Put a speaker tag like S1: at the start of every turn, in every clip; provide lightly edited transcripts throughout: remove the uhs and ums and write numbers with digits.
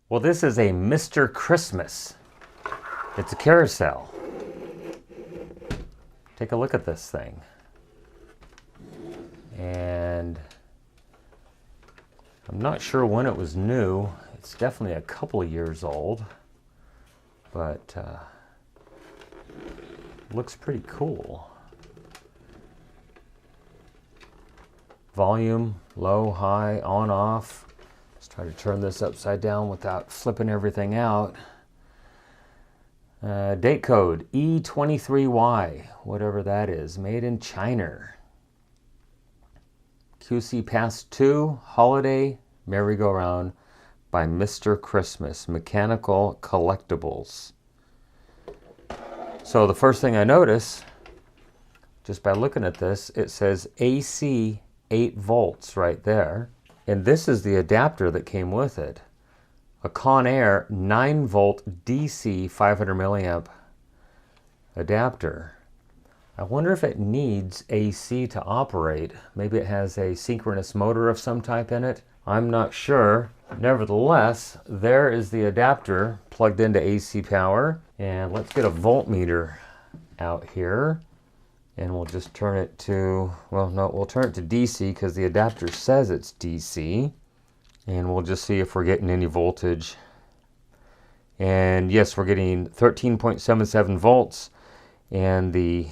S1: Well, this is a Mister Christmas. It's a carousel. Take a look at this thing. And I'm not sure when it was new. It's definitely a couple of years old, but looks pretty cool. Volume, low, high, on, off. Let's try to turn this upside down without flipping everything out. Date code E23Y, whatever that is, made in China. QC Pass 2 Holiday Merry-Go-Round by Mister Christmas, Mechanical Collectibles. So the first thing I notice, just by looking at this, it says AC 8 volts right there. And this is the adapter that came with it. A Conair 9 volt DC 500 milliamp adapter. I wonder if it needs AC to operate. Maybe it has a synchronous motor of some type in it. I'm not sure. Nevertheless, there is the adapter plugged into AC power. And let's get a voltmeter out here. And we'll just turn it to, well, no, we'll turn it to DC because the adapter says it's DC. And we'll just see if we're getting any voltage. And yes, we're getting 13.77 volts. And the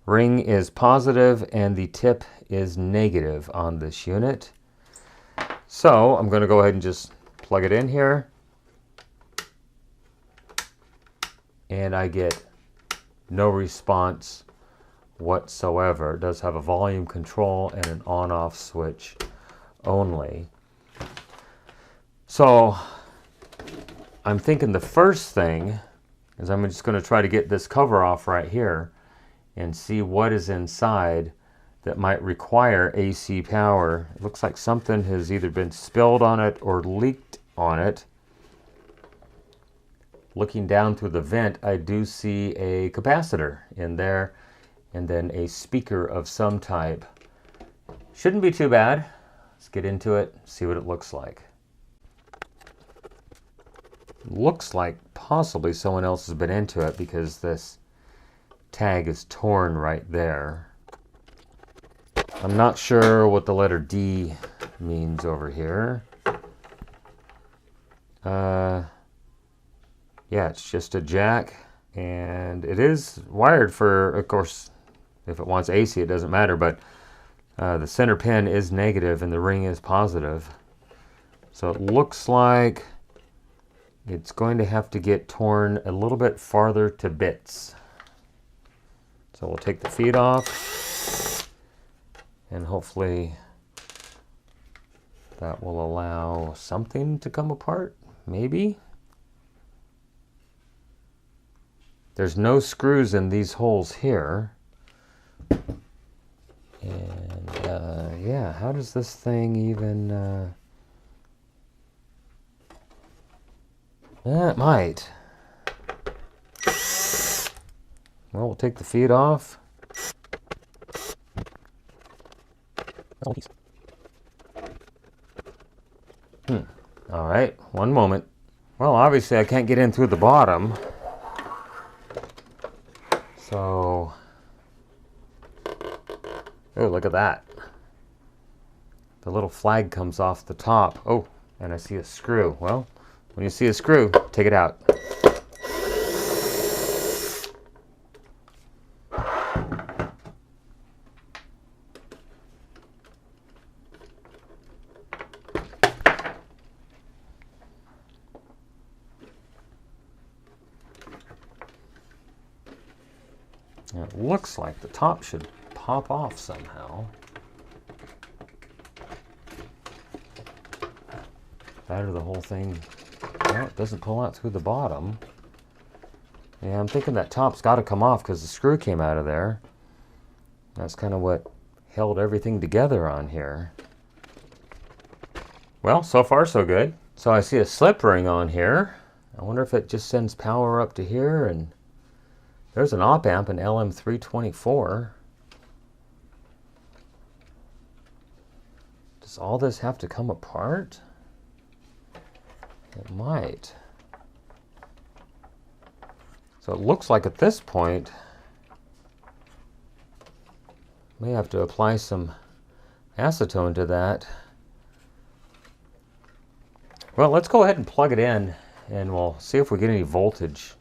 S1: ring is positive and the tip is negative on this unit. So I'm going to go ahead and just plug it in here. And I get no response whatsoever. It does have a volume control and an on-off switch only. So I'm thinking the first thing is I'm just going to try to get this cover off right here and see what is inside that might require AC power. It looks like something has either been spilled on it or leaked on it. Looking down through the vent, I do see a capacitor in there and then a speaker of some type. Shouldn't be too bad. Let's get into it, see what it looks like. Looks like possibly someone else has been into it because this tag is torn right there. I'm not sure what the letter D means over here. Yeah, it's just a jack, and it is wired for, of course, if it wants AC, it doesn't matter, but the center pin is negative and the ring is positive. So it looks like it's going to have to get torn a little bit farther to bits. So we'll take the feet off, and hopefully that will allow something to come apart, maybe. There's no screws in these holes here. And yeah, how does this thing even... it might. Well, we'll take the feet off. All right, one moment. Well, obviously I can't get in through the bottom. So, oh, look at that. The little flag comes off the top. Oh, and I see a screw. Well, when you see a screw, take it out. It looks like the top should pop off somehow. That or the whole thing, well, it doesn't pull out through the bottom. Yeah, I'm thinking that top's got to come off because the screw came out of there. That's kind of what held everything together on here. Well, so far so good. So I see a slip ring on here. I wonder if it just sends power up to here, and there's an op amp, an LM324. Does all this have to come apart? It might. So it looks like at this point, may have to apply some acetone to that. Well, let's go ahead and plug it in and we'll see if we get any voltage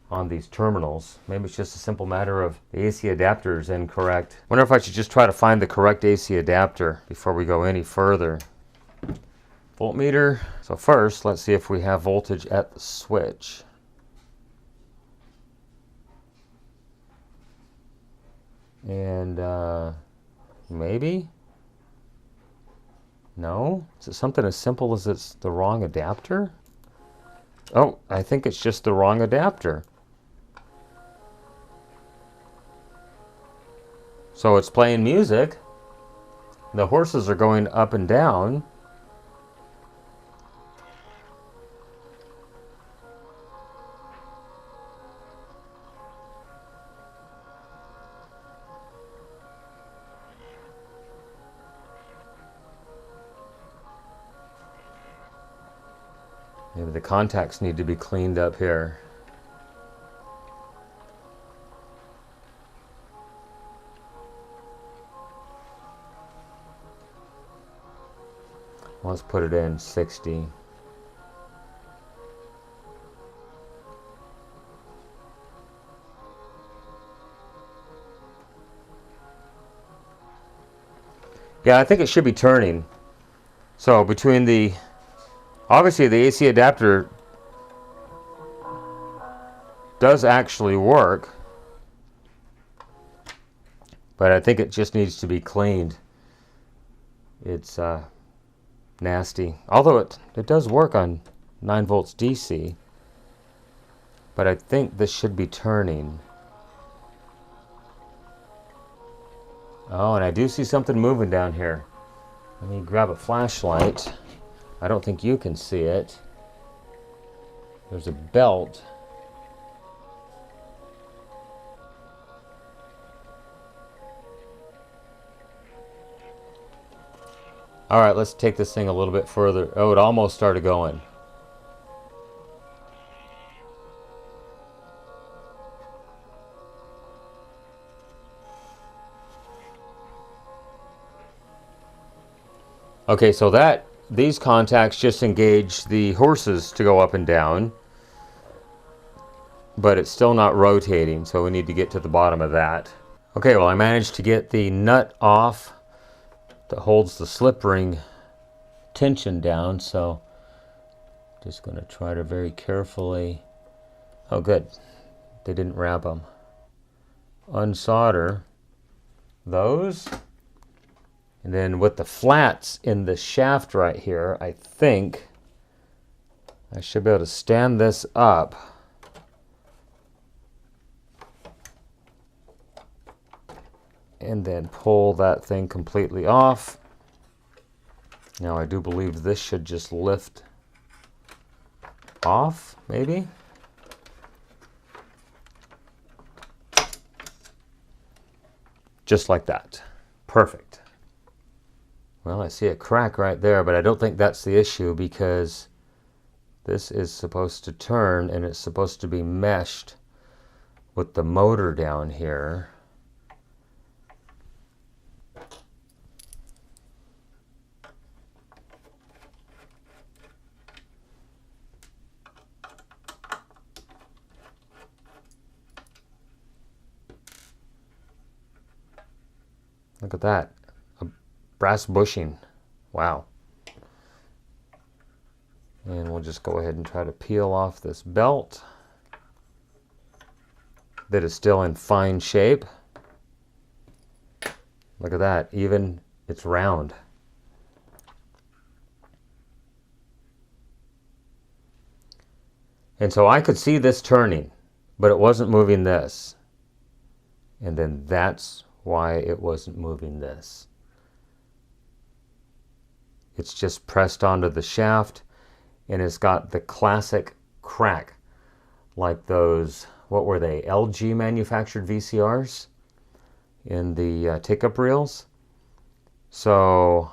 S1: on these terminals. Maybe it's just a simple matter of the AC adapter is incorrect. Wonder if I should just try to find the correct AC adapter before we go any further. Voltmeter. So first, let's see if we have voltage at the switch. And maybe? No? Is it something as simple as it's the wrong adapter? Oh, I think it's just the wrong adapter. So it's playing music. The horses are going up and down. Maybe the contacts need to be cleaned up here. Let's put it in 60. Yeah, I think it should be turning. So between the, obviously the AC adapter does actually work, but I think it just needs to be cleaned. It's nasty. Although it does work on 9 volts DC, but I think this should be turning. Oh, and I do see something moving down here. Let me grab a flashlight. I don't think you can see it. There's a belt. All right, let's take this thing a little bit further. Oh, it almost started going. Okay, so these contacts just engage the horses to go up and down, but it's still not rotating, so we need to get to the bottom of that. Okay, well, I managed to get the nut off that holds the slip ring tension down, so just going to try to very carefully, oh good, they didn't wrap them, unsolder those, and then with the flats in the shaft right here, I think I should be able to stand this up and then pull that thing completely off. Now I do believe this should just lift off, maybe. Just like that. Perfect. Well, I see a crack right there, but I don't think that's the issue because this is supposed to turn and it's supposed to be meshed with the motor down here. Look at that, a brass bushing. Wow. And we'll just go ahead and try to peel off this belt that is still in fine shape. Look at that, even it's round. And so I could see this turning, but it wasn't moving this. And then that's why it wasn't moving this. It's just pressed onto the shaft and it's got the classic crack like those, what were they, LG manufactured VCRs in the take-up reels. So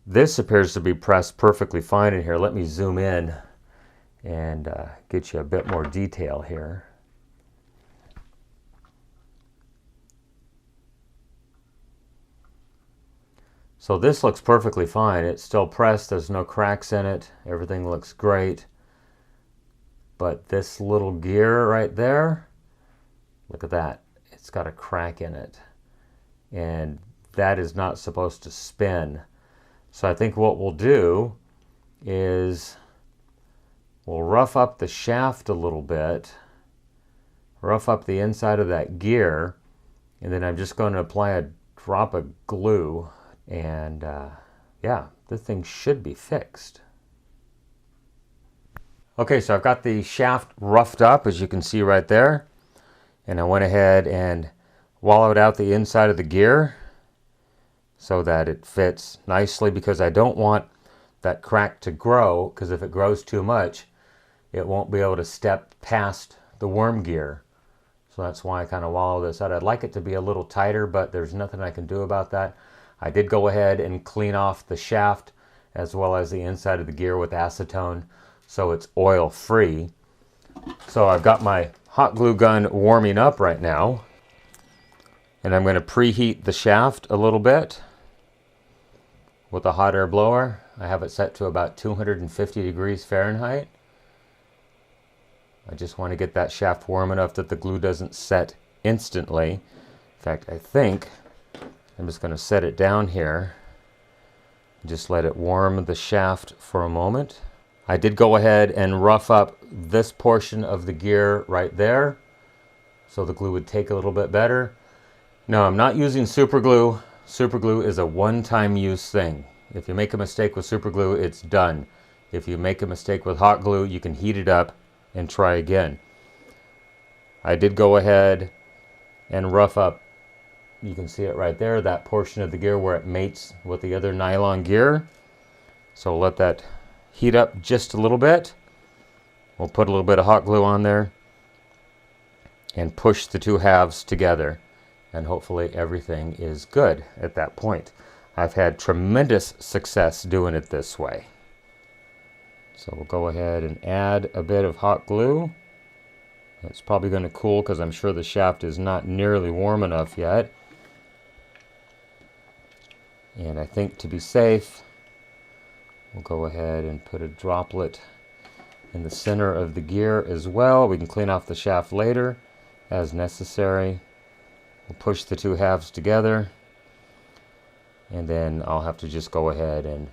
S1: This appears to be pressed perfectly fine in here. Let me zoom in and get you a bit more detail here. So this looks perfectly fine. It's still pressed. There's no cracks in it. Everything looks great. But this little gear right there, look at that. It's got a crack in it. And that is not supposed to spin. So I think what we'll do is we'll rough up the shaft a little bit, rough up the inside of that gear, and then I'm just going to apply a drop of glue, and yeah, this thing should be fixed. Okay, so I've got the shaft roughed up, as you can see right there, and I went ahead and wallowed out the inside of the gear so that it fits nicely, because I don't want that crack to grow, because if it grows too much, it won't be able to step past the worm gear. So that's why I kind of wallow this out. I'd like it to be a little tighter, but there's nothing I can do about that. I did go ahead and clean off the shaft as well as the inside of the gear with acetone, so it's oil free. So I've got my hot glue gun warming up right now, and I'm going to preheat the shaft a little bit with a hot air blower. I have it set to about 250 degrees Fahrenheit. I just want to get that shaft warm enough that the glue doesn't set instantly. In fact, I think I'm just going to set it down here. Just let it warm the shaft for a moment. I did go ahead and rough up this portion of the gear right there, so the glue would take a little bit better. No, I'm not using super glue. Super glue is a one-time use thing. If you make a mistake with super glue, it's done. If you make a mistake with hot glue, you can heat it up and try again. I did go ahead and rough up, you can see it right there, that portion of the gear where it mates with the other nylon gear. So let that heat up just a little bit. We'll put a little bit of hot glue on there and push the two halves together, and hopefully everything is good at that point. I've had tremendous success doing it this way. So we'll go ahead and add a bit of hot glue. It's probably going to cool because I'm sure the shaft is not nearly warm enough yet. And I think to be safe, we'll go ahead and put a droplet in the center of the gear as well. We can clean off the shaft later as necessary. We'll push the two halves together, and then I'll have to just go ahead and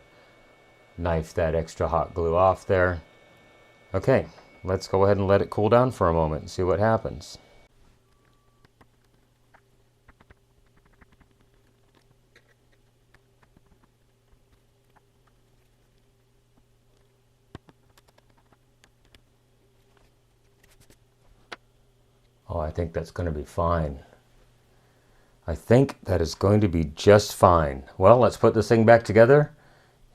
S1: knife that extra hot glue off there. Okay, let's go ahead and let it cool down for a moment and see what happens. Oh, I think that's going to be fine. I think that is going to be just fine. Well, let's put this thing back together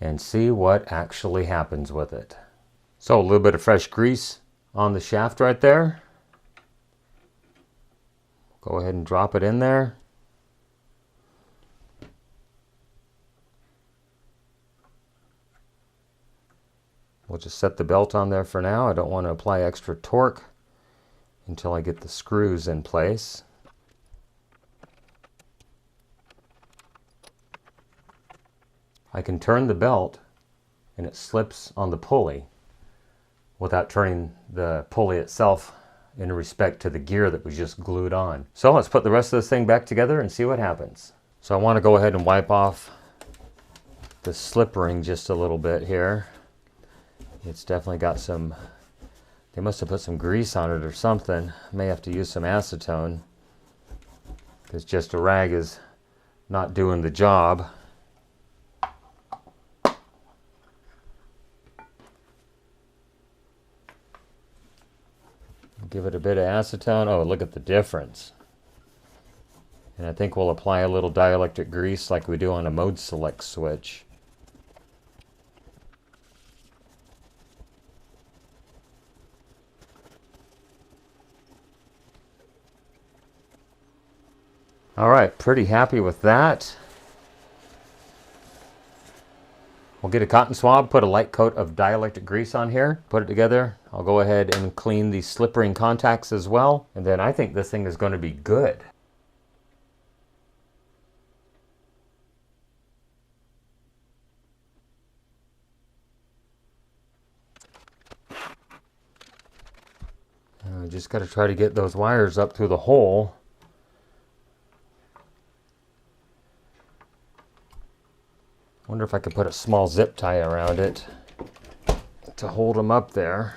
S1: and see what actually happens with it. So a little bit of fresh grease on the shaft right there. Go ahead and drop it in there. We'll just set the belt on there for now. I don't want to apply extra torque until I get the screws in place. I can turn the belt and it slips on the pulley without turning the pulley itself in respect to the gear that was just glued on. So let's put the rest of this thing back together and see what happens. So I want to go ahead and wipe off the slip ring just a little bit here. It's definitely got some, they must have put some grease on it or something. May have to use some acetone because just a rag is not doing the job. Give it a bit of acetone. Oh, look at the difference. And I think we'll apply a little dielectric grease like we do on a mode select switch. All right, pretty happy with that. We'll get a cotton swab, put a light coat of dielectric grease on here, put it together. I'll go ahead and clean the slip ring contacts as well. And then I think this thing is going to be good. I just got to try to get those wires up through the hole. Wonder if I could put a small zip tie around it to hold them up there.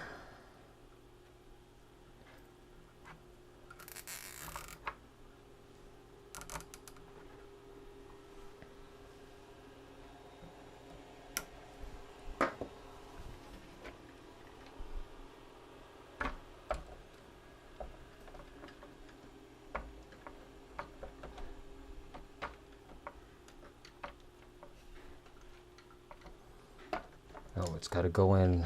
S1: Oh, it's got to go in.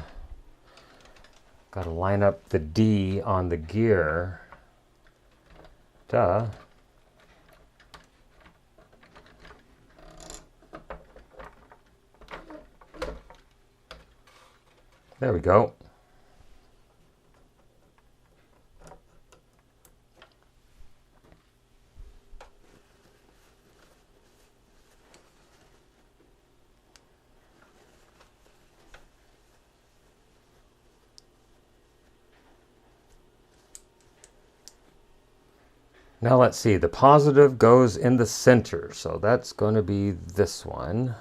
S1: Got to line up the D on the gear. Duh. There we go. Now let's see, the positive goes in the center, so that's going to be this one.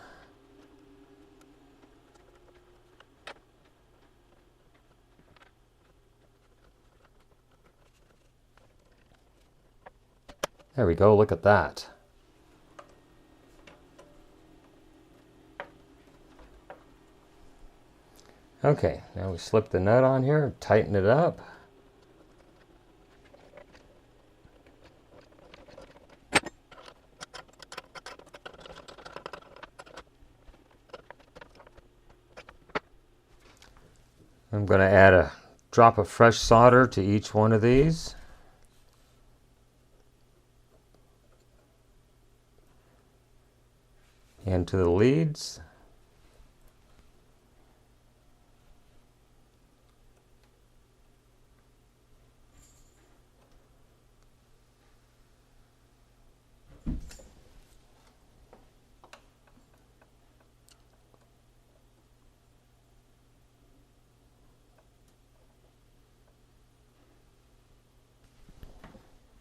S1: There we go, look at that. Okay, now we slip the nut on here, tighten it up. I'm going to add a drop of fresh solder to each one of these. And to the leads.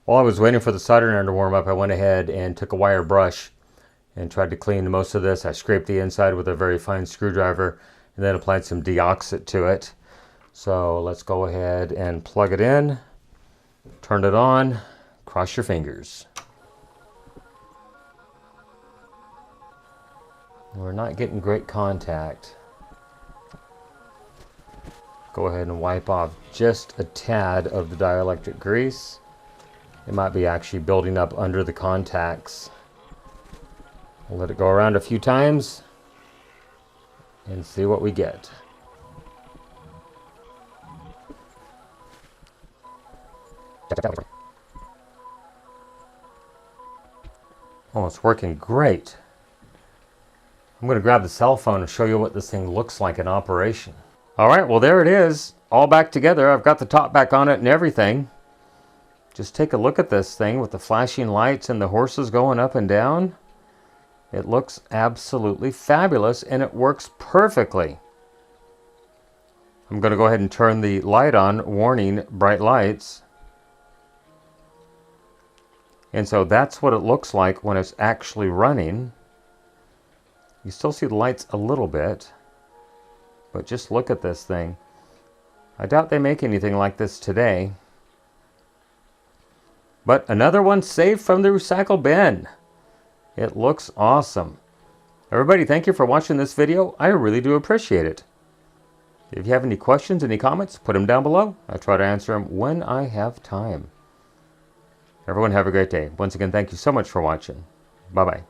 S1: While I was waiting for the soldering iron to warm up, I went ahead and took a wire brush and tried to clean most of this. I scraped the inside with a very fine screwdriver and then applied some deoxit to it. So let's go ahead and plug it in, turn it on, cross your fingers. We're not getting great contact. Go ahead and wipe off just a tad of the dielectric grease. It might be actually building up under the contacts. We'll let it go around a few times and see what we get. Oh, it's working great. I'm going to grab the cell phone and show you what this thing looks like in operation. All right, well there it is, all back together. I've got the top back on it and everything. Just take a look at this thing with the flashing lights and the horses going up and down. It looks absolutely fabulous and it works perfectly. I'm going to go ahead and turn the light on, warning bright lights. And so that's what it looks like when it's actually running. You still see the lights a little bit, but just look at this thing. I doubt they make anything like this today. But another one saved from the recycle bin. It looks awesome. Everybody, thank you for watching this video. I really do appreciate it. If you have any questions, any comments, put them down below. I try to answer them when I have time. Everyone have a great day. Once again, thank you so much for watching. Bye-bye.